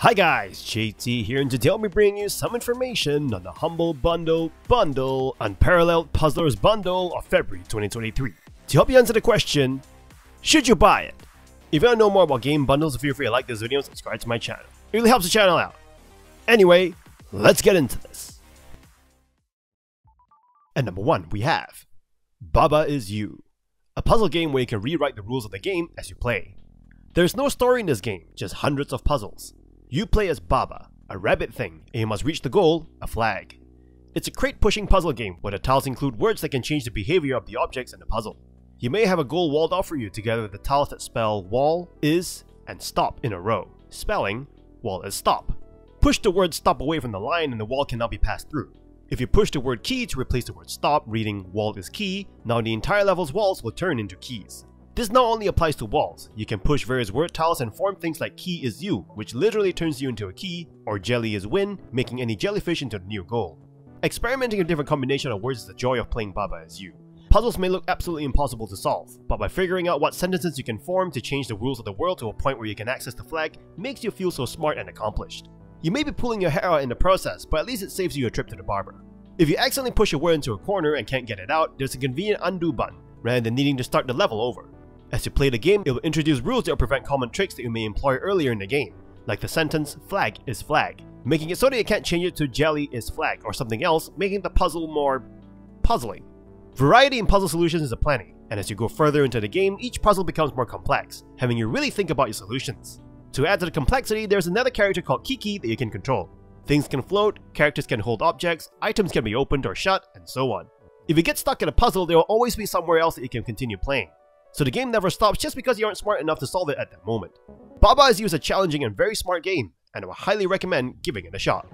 Hi guys, JT here, and today I'll be bringing you some information on the Humble Bundle Unparalleled Puzzlers Bundle of February 2023. To help you answer the question, should you buy it? If you want to know more about game bundles, feel free to like this video and subscribe to my channel. It really helps the channel out. Anyway, let's get into this. And number 1, we have Baba Is You, a puzzle game where you can rewrite the rules of the game as you play. There's no story in this game, just hundreds of puzzles. You play as Baba, a rabbit thing, and you must reach the goal, a flag. It's a crate-pushing puzzle game where the tiles include words that can change the behavior of the objects in the puzzle. You may have a goal walled off for you together with the tiles that spell wall, is, and stop in a row, spelling wall is stop. Push the word stop away from the line and the wall cannot be passed through. If you push the word key to replace the word stop, reading wall is key, now the entire level's walls will turn into keys. This not only applies to walls, you can push various word tiles and form things like key is you, which literally turns you into a key, or jelly is win, making any jellyfish into a new goal. Experimenting with different combinations of words is the joy of playing Baba Is You. Puzzles may look absolutely impossible to solve, but by figuring out what sentences you can form to change the rules of the world to a point where you can access the flag makes you feel so smart and accomplished. You may be pulling your hair out in the process, but at least it saves you a trip to the barber. If you accidentally push a word into a corner and can't get it out, there's a convenient undo button, rather than needing to start the level over. As you play the game, it will introduce rules that will prevent common tricks that you may employ earlier in the game, like the sentence, flag is flag, making it so that you can't change it to jelly is flag or something else, making the puzzle more puzzling. Variety in puzzle solutions is aplenty, and as you go further into the game, each puzzle becomes more complex, having you really think about your solutions. To add to the complexity, there's another character called Kiki that you can control. Things can float, characters can hold objects, items can be opened or shut, and so on. If you get stuck in a puzzle, there will always be somewhere else that you can continue playing. So the game never stops just because you aren't smart enough to solve it at that moment. Baba Is You is a challenging and very smart game, and I would highly recommend giving it a shot.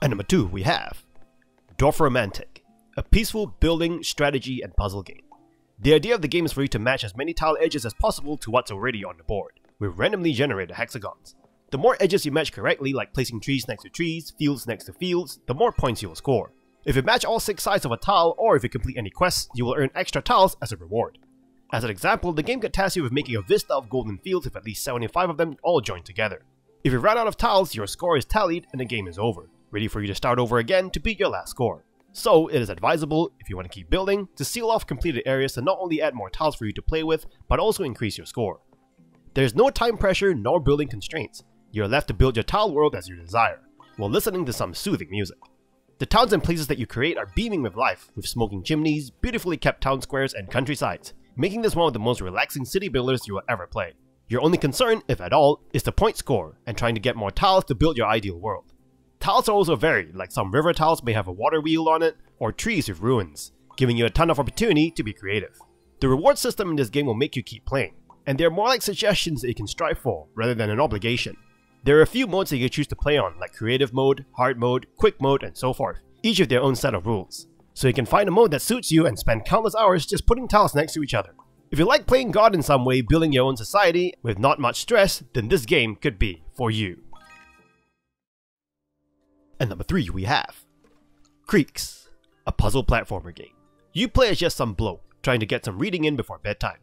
And number 2, we have Dorfromantik, a peaceful building, strategy, and puzzle game. The idea of the game is for you to match as many tile edges as possible to what's already on the board, with randomly generated hexagons. The more edges you match correctly, like placing trees next to trees, fields next to fields, the more points you will score. If you match all 6 sides of a tile, or if you complete any quests, you will earn extra tiles as a reward. As an example, the game could task you with making a vista of golden fields if at least 75 of them all join together. If you run out of tiles, your score is tallied and the game is over, ready for you to start over again to beat your last score. So it is advisable, if you want to keep building, to seal off completed areas to not only add more tiles for you to play with, but also increase your score. There is no time pressure nor building constraints. You are left to build your tile world as you desire, while listening to some soothing music. The towns and places that you create are beaming with life, with smoking chimneys, beautifully kept town squares, and countrysides, making this one of the most relaxing city builders you will ever play. Your only concern, if at all, is the point score, and trying to get more tiles to build your ideal world. Tiles are also varied, like some river tiles may have a water wheel on it, or trees with ruins, giving you a ton of opportunity to be creative. The reward system in this game will make you keep playing, and they're more like suggestions that you can strive for, rather than an obligation. There are a few modes that you can choose to play on, like creative mode, hard mode, quick mode, and so forth, each with their own set of rules. So you can find a mode that suits you and spend countless hours just putting tiles next to each other. If you like playing God in some way, building your own society with not much stress, then this game could be for you. And number 3, we have Creaks, a puzzle platformer game. You play as just some bloke, trying to get some reading in before bedtime.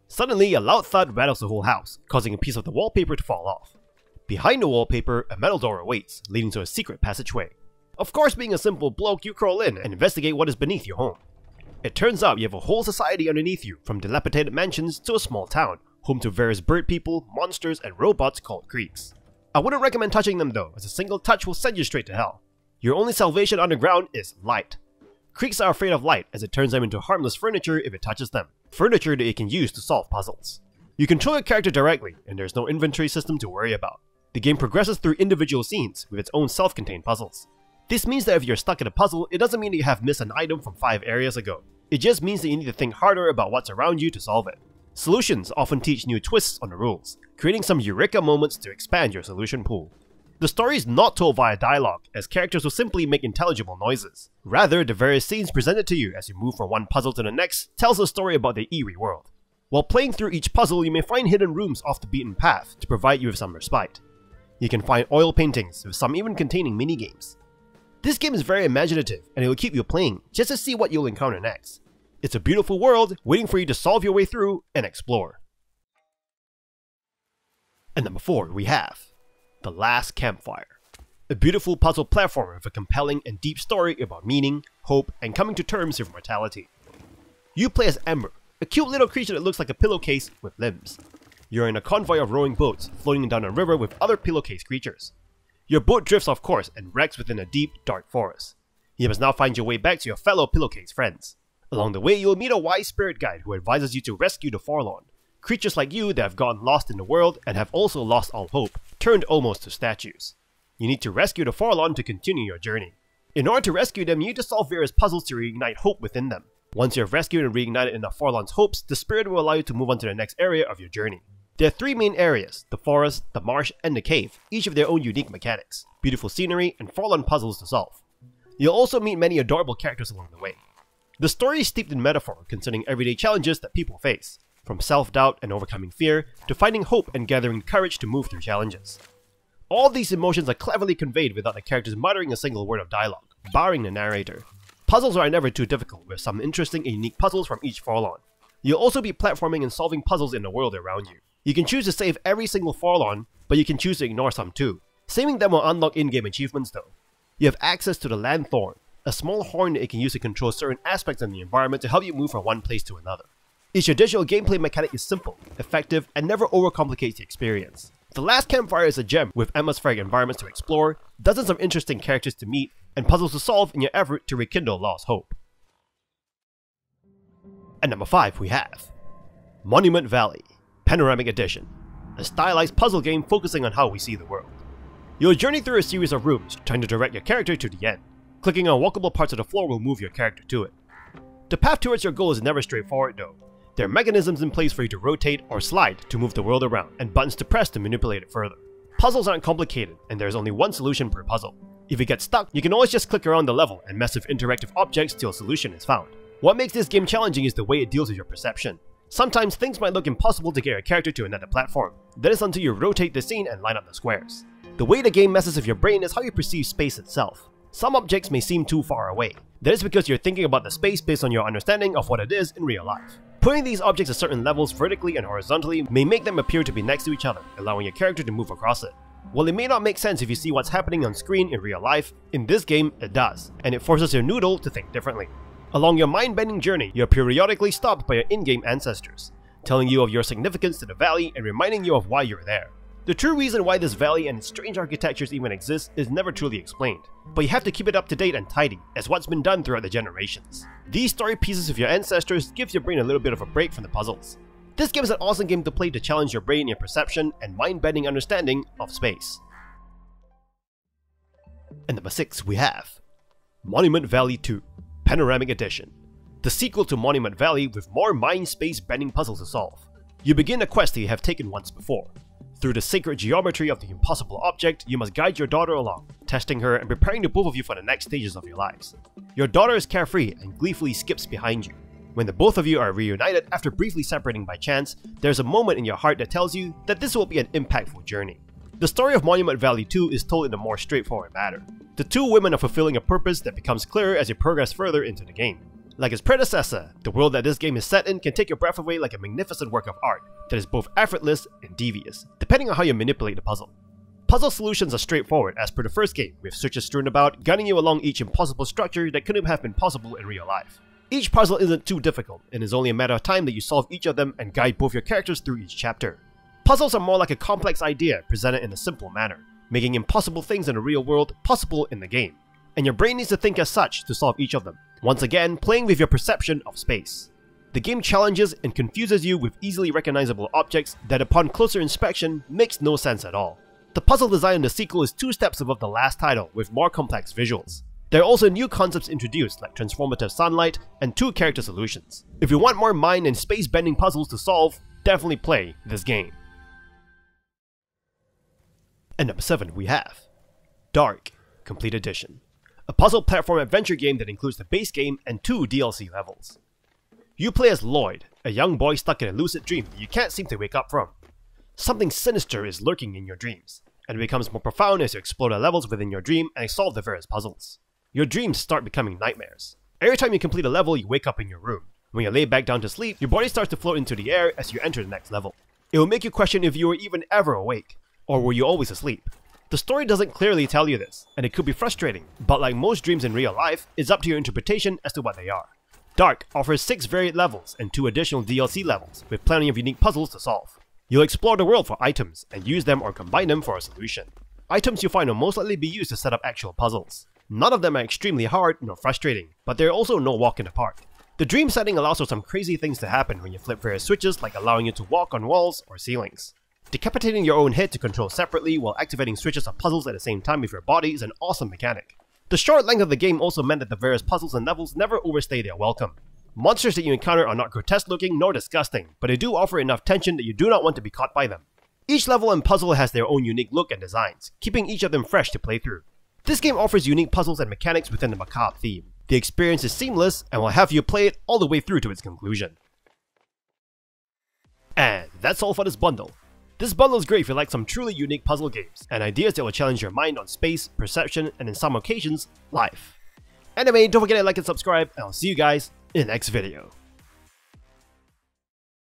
Suddenly, a loud thud rattles the whole house, causing a piece of the wallpaper to fall off. Behind the wallpaper, a metal door awaits, leading to a secret passageway. Of course, being a simple bloke, you crawl in and investigate what is beneath your home. It turns out you have a whole society underneath you, from dilapidated mansions to a small town, home to various bird people, monsters, and robots called Creaks. I wouldn't recommend touching them though, as a single touch will send you straight to hell. Your only salvation underground is light. Creaks are afraid of light, as it turns them into harmless furniture if it touches them, furniture that you can use to solve puzzles. You control your character directly, and there's no inventory system to worry about. The game progresses through individual scenes, with its own self-contained puzzles. This means that if you're stuck in a puzzle, it doesn't mean that you have missed an item from 5 areas ago. It just means that you need to think harder about what's around you to solve it. Solutions often teach new twists on the rules, creating some eureka moments to expand your solution pool. The story is not told via dialogue, as characters will simply make intelligible noises. Rather, the various scenes presented to you as you move from one puzzle to the next tells a story about the eerie world. While playing through each puzzle, you may find hidden rooms off the beaten path to provide you with some respite. You can find oil paintings, with some even containing minigames. This game is very imaginative, and it will keep you playing, just to see what you'll encounter next. It's a beautiful world, waiting for you to solve your way through and explore. And number 4, we have The Last Campfire. A beautiful puzzle platformer with a compelling and deep story about meaning, hope, and coming to terms with mortality. You play as Ember, a cute little creature that looks like a pillowcase with limbs. You're in a convoy of rowing boats, floating down a river with other pillowcase creatures. Your boat drifts off course and wrecks within a deep, dark forest. You must now find your way back to your fellow pillowcase friends. Along the way, you will meet a wise spirit guide who advises you to rescue the forlorn. Creatures like you that have gotten lost in the world and have also lost all hope, turned almost to statues. You need to rescue the forlorn to continue your journey. In order to rescue them, you need to solve various puzzles to reignite hope within them. Once you have rescued and reignited enough forlorn's hopes, the spirit will allow you to move on to the next area of your journey. There are 3 main areas: the forest, the marsh, and the cave, each of their own unique mechanics, beautiful scenery, and forlorn puzzles to solve. You'll also meet many adorable characters along the way. The story is steeped in metaphor concerning everyday challenges that people face, from self-doubt and overcoming fear, to finding hope and gathering courage to move through challenges. All these emotions are cleverly conveyed without the characters muttering a single word of dialogue, barring the narrator. Puzzles are never too difficult, with some interesting and unique puzzles from each forlorn. You'll also be platforming and solving puzzles in the world around you. You can choose to save every single forlorn, but you can choose to ignore some too. Saving them will unlock in-game achievements though. You have access to the Lanthorn, a small horn that you can use to control certain aspects of the environment to help you move from one place to another. Each additional gameplay mechanic is simple, effective, and never overcomplicates the experience. The Last Campfire is a gem with atmospheric environments to explore, dozens of interesting characters to meet, and puzzles to solve in your effort to rekindle lost hope. At number 5 we have Monument Valley, Panoramic Edition, a stylized puzzle game focusing on how we see the world. You'll journey through a series of rooms, trying to direct your character to the end. Clicking on walkable parts of the floor will move your character to it. The path towards your goal is never straightforward though. There are mechanisms in place for you to rotate or slide to move the world around, and buttons to press to manipulate it further. Puzzles aren't complicated, and there's only one solution per puzzle. If you get stuck, you can always just click around the level and mess with interactive objects till a solution is found. What makes this game challenging is the way it deals with your perception. Sometimes things might look impossible to get your character to another platform. That is until you rotate the scene and line up the squares. The way the game messes with your brain is how you perceive space itself. Some objects may seem too far away. That is because you're thinking about the space based on your understanding of what it is in real life. Putting these objects at certain levels vertically and horizontally may make them appear to be next to each other, allowing your character to move across it. While it may not make sense if you see what's happening on screen in real life, in this game it does, and it forces your noodle to think differently. Along your mind-bending journey, you're periodically stopped by your in-game ancestors, telling you of your significance to the valley and reminding you of why you're there. The true reason why this valley and its strange architectures even exist is never truly explained, but you have to keep it up to date and tidy, as what's been done throughout the generations. These story pieces of your ancestors gives your brain a little bit of a break from the puzzles. This game is an awesome game to play to challenge your brain, your perception, and mind-bending understanding of space. And number 6 we have Monument Valley 2, Panoramic Edition, the sequel to Monument Valley with more mind-space bending puzzles to solve. You begin a quest that you have taken once before. Through the sacred geometry of the impossible object, you must guide your daughter along, testing her and preparing the both of you for the next stages of your lives. Your daughter is carefree and gleefully skips behind you. When the both of you are reunited after briefly separating by chance, there's a moment in your heart that tells you that this will be an impactful journey. The story of Monument Valley 2 is told in a more straightforward manner. The two women are fulfilling a purpose that becomes clearer as you progress further into the game. Like its predecessor, the world that this game is set in can take your breath away like a magnificent work of art that is both effortless and devious, depending on how you manipulate the puzzle. Puzzle solutions are straightforward as per the first game, with switches strewn about, guiding you along each impossible structure that couldn't have been possible in real life. Each puzzle isn't too difficult, and it's only a matter of time that you solve each of them and guide both your characters through each chapter. Puzzles are more like a complex idea presented in a simple manner, making impossible things in the real world possible in the game, and your brain needs to think as such to solve each of them. Once again, playing with your perception of space. The game challenges and confuses you with easily recognizable objects that upon closer inspection makes no sense at all. The puzzle design in the sequel is 2 steps above the last title with more complex visuals. There are also new concepts introduced like transformative sunlight and 2 character solutions. If you want more mind and space bending puzzles to solve, definitely play this game. And number 7 we have DARQ Complete Edition, a puzzle platform adventure game that includes the base game and 2 DLC levels. You play as Lloyd, a young boy stuck in a lucid dream that you can't seem to wake up from. Something sinister is lurking in your dreams, and it becomes more profound as you explore the levels within your dream and solve the various puzzles. Your dreams start becoming nightmares. Every time you complete a level, you wake up in your room. When you lay back down to sleep, your body starts to float into the air as you enter the next level. It will make you question if you were even ever awake, or were you always asleep. The story doesn't clearly tell you this, and it could be frustrating, but like most dreams in real life, it's up to your interpretation as to what they are. DARQ offers 6 varied levels and 2 additional DLC levels, with plenty of unique puzzles to solve. You'll explore the world for items, and use them or combine them for a solution. Items you find will most likely be used to set up actual puzzles. None of them are extremely hard nor frustrating, but they're also no walk in the park. The dream setting allows for some crazy things to happen when you flip various switches, like allowing you to walk on walls or ceilings. Decapitating your own head to control separately while activating switches of puzzles at the same time with your body is an awesome mechanic. The short length of the game also meant that the various puzzles and levels never overstay their welcome. Monsters that you encounter are not grotesque looking nor disgusting, but they do offer enough tension that you do not want to be caught by them. Each level and puzzle has their own unique look and designs, keeping each of them fresh to play through. This game offers unique puzzles and mechanics within the macabre theme. The experience is seamless and will have you play it all the way through to its conclusion. And that's all for this bundle. This bundle is great if you like some truly unique puzzle games, and ideas that will challenge your mind on space, perception, and in some occasions, life. Anyway, don't forget to like and subscribe, and I'll see you guys in the next video.